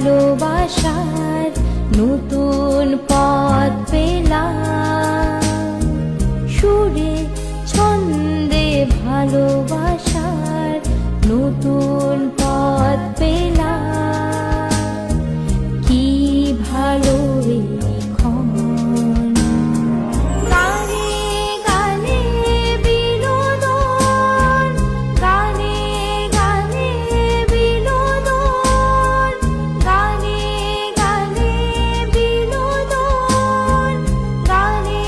ভালোবাসার নতুন পথ পেলাম, সুরে ছন্দে ভালোবাসার নতুন পথ পেলাম। কি ভালো এখন গানে গানে বিনোদন, গানে গানে বিনোদন, গানে গানে বিনোদন, গানে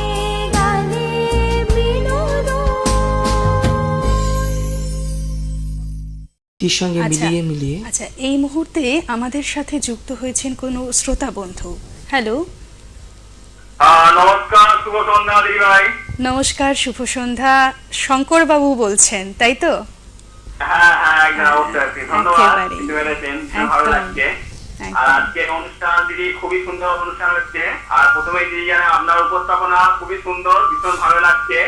গানে বিনোদন। এর সঙ্গে মিলিয়ে আচ্ছা, এই মুহূর্তে আমাদের সাথে যুক্ত হয়েছেন কোনো শ্রোতা বন্ধু। হ্যালো, নমস্কার, শুভ সন্ধ্যা দিদি ভাই। নমস্কার, শুভ সন্ধ্যা। শঙ্কর বাবু বলছেন, তাই তো? হ্যাঁ হ্যাঁ, একদম অবশ্যই। ধন্যবাদ, একেবারে। বুঝতে পেরেছেন, একদম, ভালো লাগছে। একদম। আর আজকের অনুষ্ঠান দিদি খুবই সুন্দর অনুষ্ঠান হচ্ছে। আর প্রথমেই দিদি জানে আপনার উপস্থাপনা খুবই সুন্দর, ভীষণ ভালো লাগছে।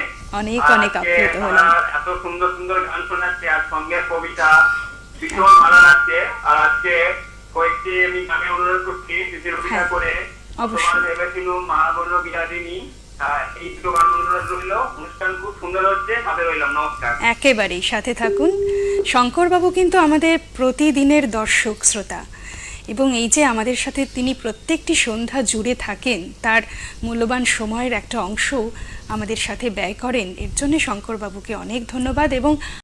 অনেক আর অনেক আজকে আপ্লুত হলাম। এত সুন্দর সুন্দর গান শোনাচ্ছে আর সঙ্গে কবিতা, ভীষণ ভালো লাগছে। আর আজকে কয়েকটি আমি গানে অনুরোধ করছি দিদির অভিনয় হ্যাঁ, করে। অবশ্যই। তোমার ভেবেছিলুম মা বলল বিরাজিনী, এই দুটো গান অনুরোধ রইল। অনুষ্ঠান খুব সুন্দর হচ্ছে, সাথে রইলাম। নমস্কার। একেবারেই সাথে থাকুন। শঙ্করবাবু কিন্তু আমাদের প্রতিদিনের দর্শক শ্রোতা, এবং এই যে আমাদের সাথে তিনি প্রত্যেকটি সন্ধ্যা জুড়ে থাকেন, তার মূল্যবান সময়ের একটা অংশ আমাদের সাথে ব্যয় করেন, এর জন্য শঙ্করবাবুকে অনেক ধন্যবাদ। এবং